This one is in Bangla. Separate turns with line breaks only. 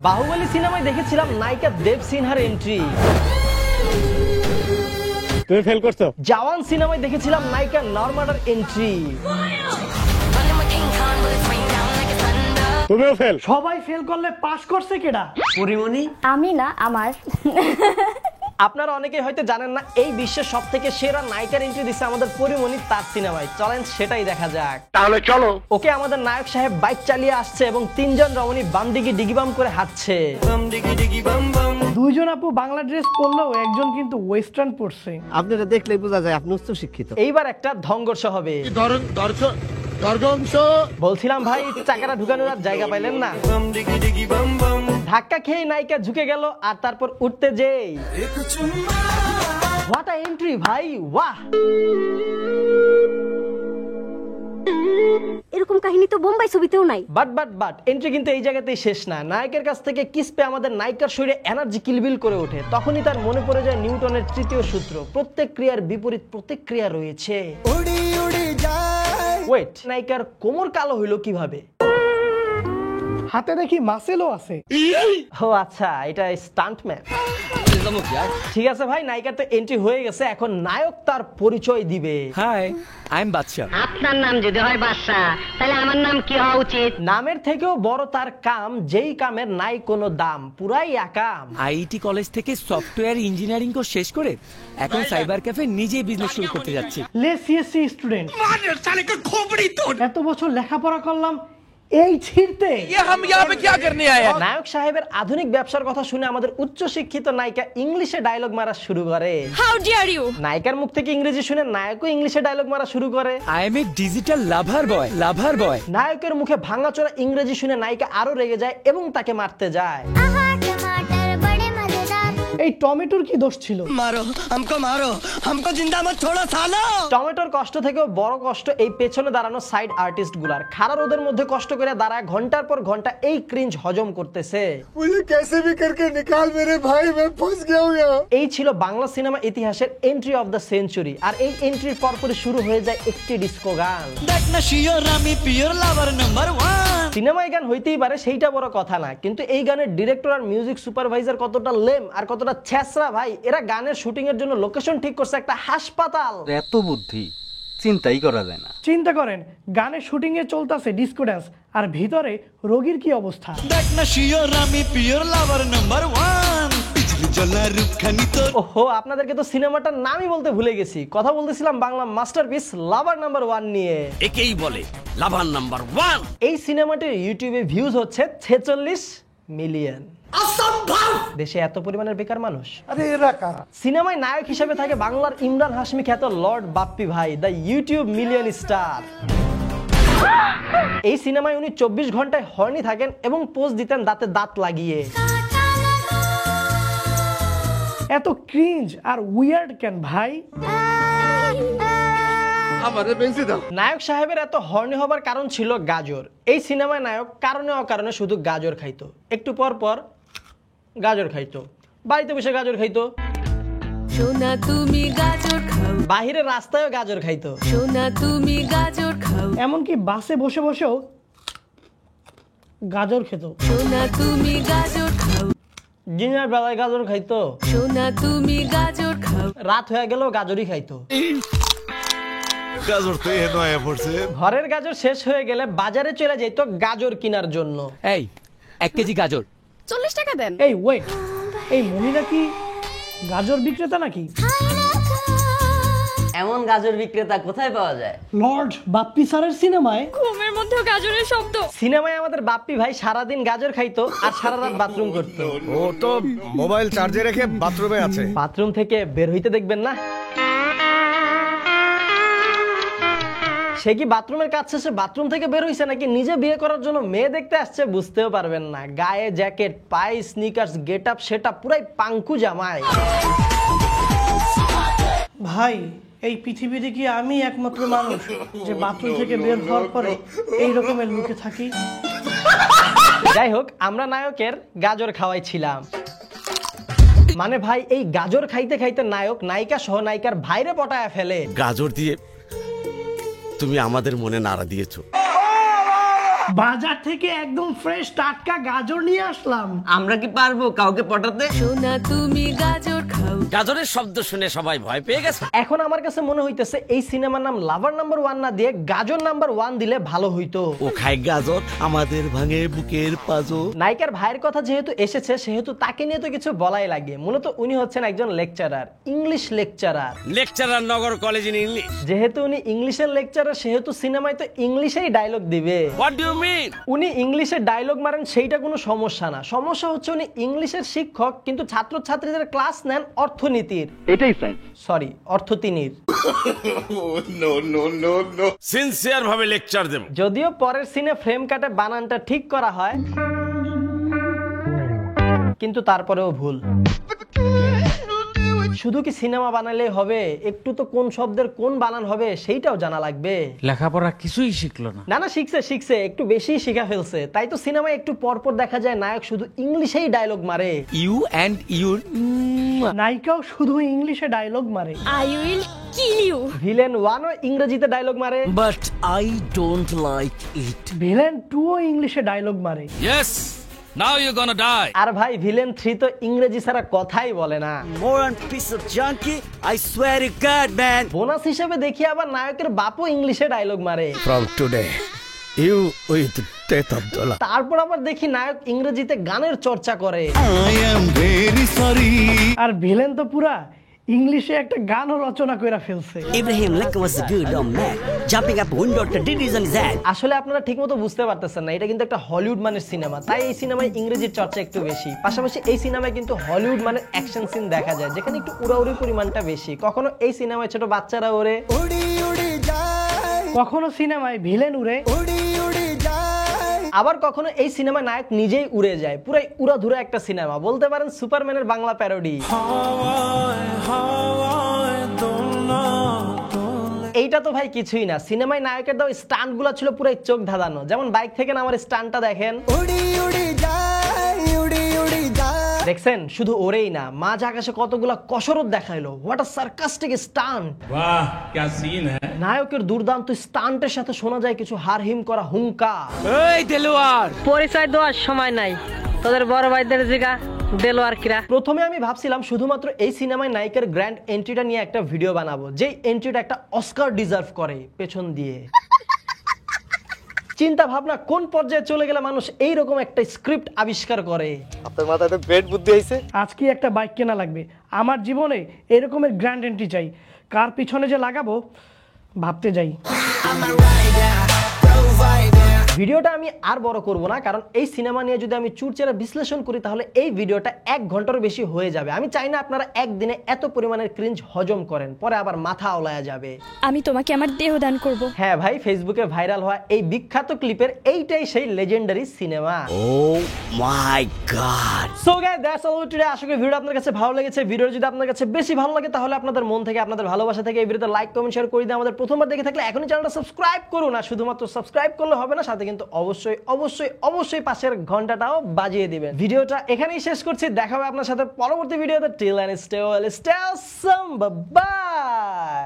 বাহুবলী সিনেমায় দেখেছিলাম নায়িকা দেব সিনহার এন্ট্রি।
তুমি ফেল করছো।
জওয়ান সিনেমায় দেখেছিলাম নায়িকা নরমাডার এন্ট্রি।
তুমিও ফেল।
সবাই ফেল করলে পাস করছে কেডা?
পরিমণি।
আমি না, আমার
আপনারা অনেকেই হয়তো জানেন না, এই বিশ্বের সবথেকে সেরা নায়িকার এন্ট্রি দিচ্ছে আমাদের পরিমণি তার সিনেমায়। চলেন সেটাই দেখা যাক।
তাহলে চলো।
ওকে আমাদের নায়ক সাহেব বাইক চালিয়ে আসছে এবং তিনজন রমণী বাম দিকে ডিগিবাম করে হাঁটছে।
দুইজন আপু বাংলা ড্রেস পরলেও একজন কিন্তু ওয়েস্টার্ন পরছে।
আপনারা দেখলেই বোঝা যায় আপনি উচ্চ শিক্ষিত।
এইবার একটা সংঘর্ষ হবে। বলছিলাম ভাই, চাকাটা ঢুকানোর আর জায়গা পাইলেন না। ধাক্কা খেয়ে নায়িকা ঝুঁকে গেল আর তারপর উঠতে যেই হোয়াট আ এন্ট্রি ভাই, ওয়াহ।
এরকম কাহিনী তো বোম্বাই ছবিতেও নাই।
বাট এন্ট্রি কিন্তু এই জায়গাতেই শেষ না। নায়কের কাছ থেকে কিস পেয়ে আমাদের নায়িকার শরীরে এনার্জি কিলবিল করে ওঠে। তখনই তার মনে পড়ে যায় নিউটনের তৃতীয় সূত্র, প্রত্যেক ক্রিয়ার বিপরীত প্রতিক্রিয়া রয়েছে। ওয়েট, নায়িকার কোমর কালো হইলো কিভাবে?
হাতে দেখি মাসেলও আছে।
ও আচ্ছা, এটা স্টান্টম্যান। ঠিক আছে ভাই, নায়িকার তো এন্ট্রি হয়ে গেছে, এখন নায়ক তার পরিচয় দিবে।
হাই, আই এম বাদশা।
আপনার নাম যদি হয় বাদশা, তাহলে আমার নাম কি হওয়া উচিত?
নামের থেকেও বড় তার কাম, যেই কামের নাই কোনো দাম, পুরাই একাম।
আইআইটি কলেজ থেকে সফটওয়্যার ইঞ্জিনিয়ারিং কোর্স শেষ করে এখন সাইবার ক্যাফে নিজেই বিজনেস শুরু করতে যাচ্ছি।
লে সিএসসি স্টুডেন্ট। এত বছর লেখাপড়া করলাম এই ছিড়তে।
নায়ক সাহেবের আধুনিক ব্যবসার কথা শুনে আমাদের উচ্চ শিক্ষিত নায়িকা ইংলিশে ডায়লগ মারা শুরু করে।
How dear you.
নায়িকার মুখ থেকে ইংরেজি শুনে নায়কও ইংলিশে ডায়লগ মারা শুরু করে।
আই এম এ ডিজিটাল লাভার বয়।
নায়কের মুখে ভাঙাচোরা ইংরেজি শুনে নায়িকা আরো রেগে যায় এবং তাকে মারতে যায়।
এই টমেটোর কি দোষ ছিল?
মারো हमको जिंदा मत छोड़ो सालो।
টমেটোর কষ্ট থেকেও বড় কষ্ট এই পেছনে দাঁড়ানো সাইড আর্টিস্ট গুলার। খাড়া রোদের মধ্যে কষ্ট করে দাঁড়ায় ঘন্টার পর ঘন্টা এই ক্রিঞ্জ হজম করতেছে।
मुझे कैसे भी करके निकाल मेरे भाई, मैं फंस गया हूं यहाँ।
এই ছিল বাংলা সিনেমা ইতিহাসের এন্ট্রি অফ দ্য সেঞ্চুরি। আর এই এন্ট্রির পরপরই শুরু হয়ে যায় একটি ডিস্কো গান। সিনেমায় গান হইতেই পারে, সেইটা বড় কথা না, কিন্তু এই গানের ডিরেক্টর আর মিউজিক সুপারভাইজার কতটা লেম আর কতটা ছেঁচড়া ভাই। এরা গানের শুটিং এর জন্য লোকেশন ঠিক করছে একটা হাসপাতাল।
এত বুদ্ধি চিন্তাই করা যায় না।
চিন্তা করেন, গানের শুটিং এ চলতেছে ডিস্কো ড্যান্স আর ভিতরে রোগীর কি অবস্থা।
ওহো, আপনাদেরকে তো সিনেমাটার নামই বলতে ভুলে গেছি। কথা বলতেছিলাম বাংলা মাস্টারপিস লাভার নাম্বার 1 নিয়ে।
একেই বলে লাভার নাম্বার 1।
এই সিনেমাটির ইউটিউবে ভিউজ হচ্ছে 46 মিলিয়ন। দেশে এত পরিমাণের বেকার মানুষ। সিনেমায় নায়ক হিসেবে থাকে বাংলার ইমরান হাশমি খ্যাত লর্ড বাপ্পি ভাই, দ্য ইউটিউব মিলিয়ন স্টার। এই সিনেমায় উনি 24 ঘন্টায় হর্নি থাকেন এবং পোজ দিতেন দাঁতে দাঁত লাগিয়ে।
এত ক্রিঞ্জ আর উইয়ার্ড কেন ভাই?
নায়ক সাহেবের এত হর্নি হবার কারণ ছিল গাজর। এই সিনেমায় নায়ক কারণে অকারণে শুধু গাজর খাইতো। একটু পর পর গাজর খাইতো, বাড়িতে বসে গাজর খাইতো,
সোনা তুমি গাজর খাও,
বাহিরের রাস্তায়ও গাজর খাইতো,
সোনা তুমি গাজর খাও,
এমনকি বাসে বসে বসেও গাজর খেত।
সোনা তুমি গাজর খাও,
দিনের বেলায় গাজর খাইতো,
সোনা তুমি গাজর খাও,
রাত হয়ে গেলেও গাজরই খাইতো। ঘরের গাজর শেষ হয়ে গেলে বাজারে চলে যেত গাজর কেনার জন্য।
এই 1 কেজি গাজর
40 টাকা দেন।
এই ওয়েট, এই মহিলা কি গাজর বিক্রেতা নাকি?
এমন গাজর বিক্রেতা কোথায় পাওয়া যায়?
লর্ড বাপ্পি স্যারের সিনেমায়
ঘুমের মধ্যে গাজরের শব্দ।
সিনেমায় আমাদের বাপ্পি ভাই সারাদিন গাজর খাইতো আর সারা রাত বাথরুম করতো।
ও তো মোবাইল চার্জে রেখে বাথরুমে আছে।
বাথরুম থেকে বের হইতে দেখবেন না। সে কি বাথরুমের কাজ শেষে বাথরুম থেকে বের হইছে নাকি নিজে বিয়ে করার জন্য মেয়ে দেখতে আসছে বুঝতেও পারবেন না। গায়ে জ্যাকেট, পায়ে স্নিকার্স, গেট আপ সেটা পুরাই পাঙ্কু জামাই।
ভাই, এই পৃথিবীতে কি আমি একমাত্র মানুষ যে বাথরুম থেকে বের হওয়ার পরে এই রকমের লুকে থাকি?
যাই হোক, আমরা নায়কের গাজর খাওয়াইছিলাম। মানে ভাই, এই গাজর খাইতে খাইতে নায়ক নায়িকা সহ নায়িকার ভাইরে পটায়া ফেলে।
গাজর দিয়ে তুমি আমাদের মনে নাড়া দিয়েছো।
বাজার থেকে একদম ফ্রেশ টাটকা গাজর নিয়ে আসলাম।
আমরা কি পারবো কাউকে পটাতে?
সোনা তুমি গাজর খাও।
গাজরের শব্দ শুনে সবাই ভয় পেয়ে গেছে।
এখন আমার কাছে মনে হইতেছে এই সিনেমার নাম লাভার নাম্বার 1 না দিয়ে গাজর নাম্বার 1 দিলে ভালো হইতো।
ও খায় গাজর, আমাদের ভাঙে বুকের পাজর।
নায়িকার ভাইয়ের কথা যেহেতু এসেছে সেহেতু তাকে নিয়ে তো কিছু বলাই লাগে। মূলত উনি হচ্ছেন একজন lecturer, English lecturer.
Lecturer Nagar college in English.
যেহেতু উনি ইংলিশের লেকচারার সেহেতু সিনেমায় তো ইংলিশেই ডায়লগ দিবে।
What do you mean?
উনি ইংলিশে ডায়লগ মারেন সেইটা কোনো সমস্যা না। সমস্যা হচ্ছে উনি ইংলিশের শিক্ষক কিন্তু ছাত্রছাত্রীদের ক্লাস নেন অর্থনীতির।
এটাই সায়েন্স।
সরি, অর্থতিনীর।
সিনসিয়ার ভাবে লেকচার দেব।
যদিও পরের সিনে ফ্রেম কাটে বানানটা ঠিক করা হয়, কিন্তু তারপরেও ভুল। শুধু কি সিনেমা বানালেই হবে? একটু তো কোন শব্দের কোন বানান হবে সেইটাও জানা লাগবে।
লেখাপড়া কিছুই শিখলো না।
না শিখছে, একটু বেশি শিখা ফেলছে। তাই তো সিনেমায় একটু পরপর দেখা যায় নায়ক শুধু ইংলিশেই ডায়লগ মারে।
ইউ অ্যান্ড ইউর
নায়িকাও শুধু ইংলিশে ডায়লগ মারে।
I will kill you.
Villain 1 ও ইংরেজিতে ডায়লগ মারে।
But I don't like it.
Villain 2 ও ইংলিশে ডায়লগ মারে।
Yes, now you gonna die.
আর ভাই ভিলেন 3 তো ইংরেজি ছাড়া কথাই বলে না।
Moron piece of junkie, I swear to God man.
Bonus হিসেবে দেখি আবার নায়কের বাপও ইংলিশে ডায়লগ মারে।
From today you with death of দলা।
তারপর আবার দেখি নায়ক ইংরেজিতে গানের চর্চা করে।
I am very sorry.
আর ভিলেন তো পুরা ইংলিশে একটা গানও রচনা কইরা ফেলছে।
Abraham Lincoln was a good old man, jumping up window to did his on his head.
আসলে আপনারা ঠিকমতো বুঝতে পারতেছেন না, এটা কিন্তু একটা হলিউড মানের সিনেমা, তাই এই সিনেমায় ইংরেজির চর্চা একটু বেশি। পাশাপাশি এই সিনেমায় কিন্তু হলিউড মানের অ্যাকশন সিন দেখা যায় যেখানে একটু উড়াউড়ির পরিমাণটা বেশি। কখনো এই সিনেমায় ছোট বাচ্চারা ওড়ে,
কখনো সিনেমায় ভিলেন উড়ে,
আবার কখনো এই সিনেমায় নায়ক নিজেই উড়ে যায়। পুরাই উড়াধুরা একটা সিনেমা, বলতে পারেন সুপারম্যানের বাংলা প্যারোডি। এইটা তো ভাই কিছুই না, সিনেমায় নায়কের দাও স্টান্ট গুলা ছিল পুরো চোখ ধাঁধানো। যেমন বাইক থেকে নামার স্টান্টটা দেখেন, দেখছেন? শুধু ওরেই না, মাঝ আকাশে কতগুলা কসরত দেখাইলো। What a sarcastic stunt!
বাহ, क्या सीन है।
নায়কের দুর্দান্ত স্টান্টের সাথে শোনা যায় কিছু হারহিম করা হুঙ্কা।
এই দেলোয়ার,
পরিচয় দেওয়ার সময় নাই, তোদের বড় ভাইদের জিগা দেলোয়ার কিরা।
প্রথমে আমি ভাবছিলাম শুধুমাত্র এই সিনেমায় নায়িকার গ্র্যান্ড এন্ট্রিটা নিয়ে একটা ভিডিও বানাবো, যেই এন্ট্রিটা একটা অস্কার ডিজার্ভ করে পেছন দিয়ে। চিন্তা ভাবনা কোন পর্যায়ে চলে গেলে মানুষ এইরকম একটা স্ক্রিপ্ট আবিষ্কার করে।
আপনার মাথায় তো গ্রেট বুদ্ধি আইছে।
আজকে একটা বাইক কেনা লাগবে। আমার জীবনে এরকমের গ্র্যান্ড এন্ট্রি চাই। কার পিছনে যে লাগাবো ভাবতে যাই।
ভিডিওটা আমি আর বড় করব না, কারণ এই সিনেমা নিয়ে যদি আমি চুরচেরা বিশ্লেষণ করি তাহলে এই ভিডিওটা 1 ঘন্টার বেশি হয়ে যাবে। আমি চাই না আপনারা একদিনে এত পরিমাণের ক্রিঞ্জ হজম করেন, পরে আবার মাথা আওলায়া যাবে।
আমি তোমাকে আমার দেহ দান করব।
হ্যাঁ ভাই, ফেসবুকে ভাইরাল হওয়া এই বিখ্যাত ক্লিপের এইটাই সেই লেজেন্ডারি সিনেমা।
Oh my God.
So guys, that's all today. আশা করি ভিডিও আপনাদের কাছে ভালো লেগেছে। ভিডিও যদি আপনাদের কাছে বেশি ভালো লাগে তাহলে আপনাদের মন থেকে, আপনাদের ভালোবাসা থেকে এই ভিডিওতে লাইক, কমেন্ট, শেয়ার করে দিন। আমাদের প্রথমবার দেখে থাকলে এখনই চ্যানেলটা সাবস্ক্রাইব করুন। আর শুধুমাত্র সাবস্ক্রাইব করলে হবে না, সাথে কিন্তু অবশ্যই পাশের ঘন্টাটাও বাজিয়ে দিবেন। ভিডিওটা এখানেই শেষ করছি। দেখা হবে আপনার সাথে পরবর্তী ভিডিওতে। Till end stay well, stay awesome, by.